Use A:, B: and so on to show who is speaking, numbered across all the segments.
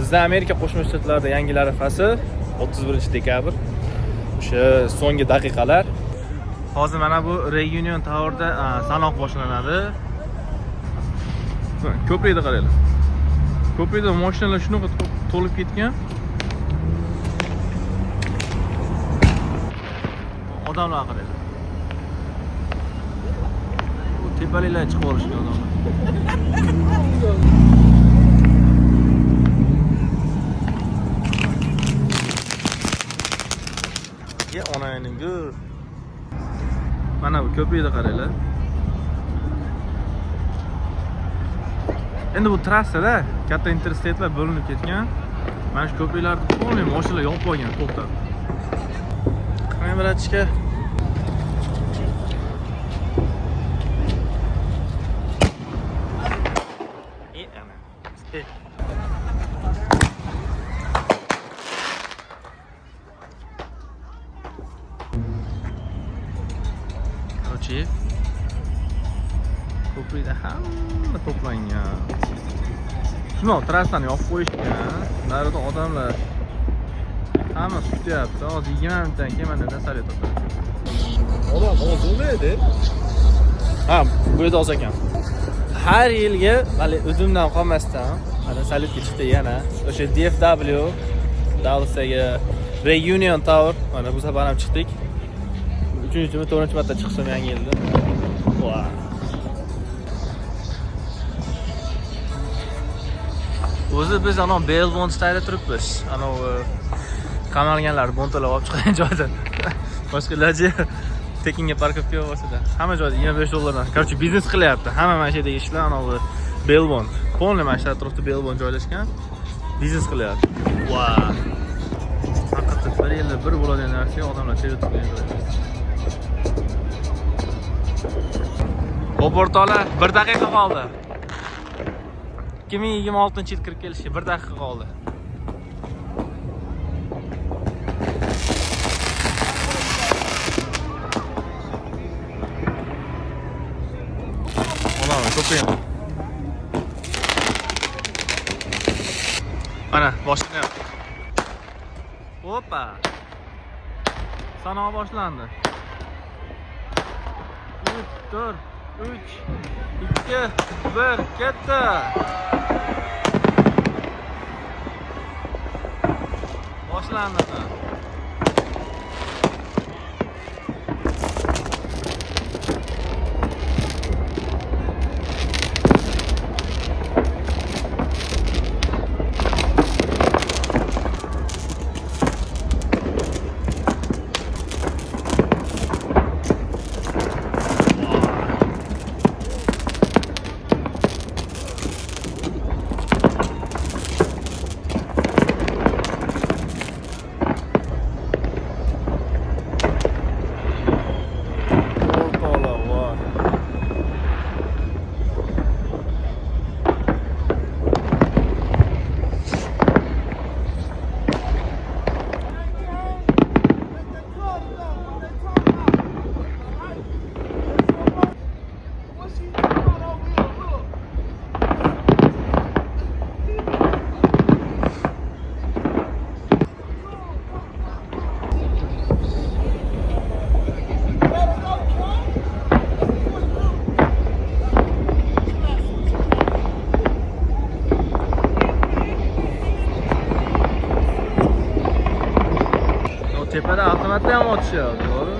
A: Bizda Amerika Qo'shma Shtatlarida yangi arafasi 31 dekabr. O'sha so'nggi daqiqalar. Hozir mana bu Reunion Tower'da sanoq boshlanadi. Ko'prikda qaranglar. Ko'prikda mashinalar shunaqa to'lib ketgan. Odamlar qaranglar. Bu tepaliklar chiqib olishgan odamlar. Ya onayning mana bu ko'prikda qaranglar. Endi bu trassada katta interstatelar bo'linib ketgan. Mana shu ko'priklarni to'liq mashinalar yopib qo'ygan, to'xtab. Qarang, bratishka. Ko'prikda hamma to'plangan. Shuni trassani yopib qo'yishgan. Narida odamlar hammasi kutyapti. Hozir 20 minutdan keyin mana bundan salat o'tadi. Odam ozmi edi? Ha, bu yerda oz ekan. Har yilgi hali o'zimdan qolmasdan mana salatga chiqdi yana. O'sha DFW Dallasdagi Reunion Tower. Mana bu safar ham chiqdik. 3-4-marta chiqsam yangi yilda. Wow. O'zi biz ana Belmont stayda turibmiz. Ana qamalganlar bontalab olib chiqqan joyda. Boshqalarchi tekinga parkovka bo'lsa-da, hamma joyda $25 dan. Короче, biznes qilyapti. Hamma mana shu yerdagi ishlar ana Belmont. Полный mana shu atrofda Belmont joylashgan. Biznes qilyapti. Wow. Faqat bir yilda bir bo'ladigan narsa odamlar terib turgan. O'portolar 1 daqiqa qoldi. 2026-yil kirib kelishga 1 daqiqa qoldi. Olamaz, ko'payam. Mana, boshlanayapti. Hoppa. Sanoq boshlandi. 3, 4, 3, 2, 1, ketdi. Boshlandi. Tepada avtomatda ham otishyapti, to'g'ri?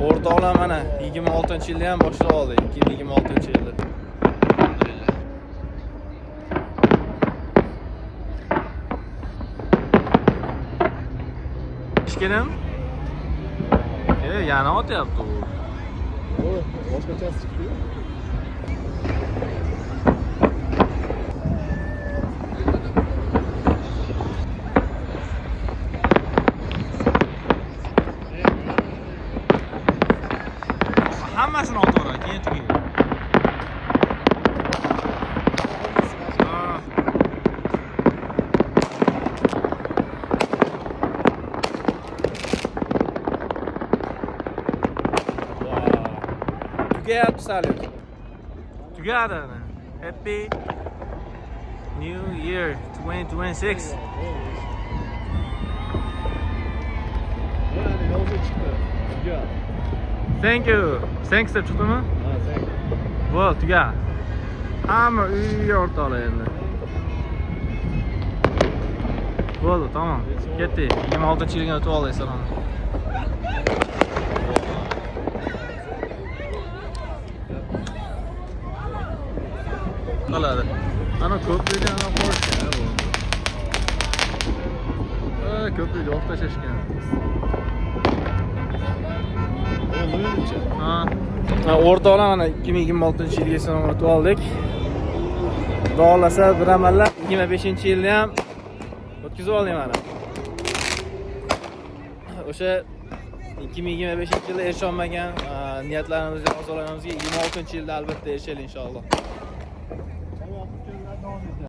A: O'rtoqlar mana 26-yilda ham boshlab oldik. 2026-yilda. Ishkenim? Yana otyapti u.
B: Boshqachasi chiqdi.
A: Hammasini otaveradi, keyin tugaydi. Tugayapti salyut. Tugadi. Happy New Year 2026.
B: Yani yolda çıktı. Güzel.
A: Thank you. Thanks deb chiqdimi?
B: Ha, sen.
A: Bo'ldi, tuga. Hamma uy o'rtoqlar endi. Bo'ldi, tamam. Ketdik. 26-yilga o'tib oldik salom. Qoladi. Ana ko'prikdan ham qo'yishgan bu. Ko'prikni olib tashlashgan. Ha. O'rtoqlar mana 2026-yilga salom o'tib oldik. Xudo xolasa bir amallab 25-yilni ham o'tkazib oldik mana. O'sha 2025-yilda erisha olmagan niyatlarimizga, orzularimizga 26-yilda albatta erishaylik inshaalloh.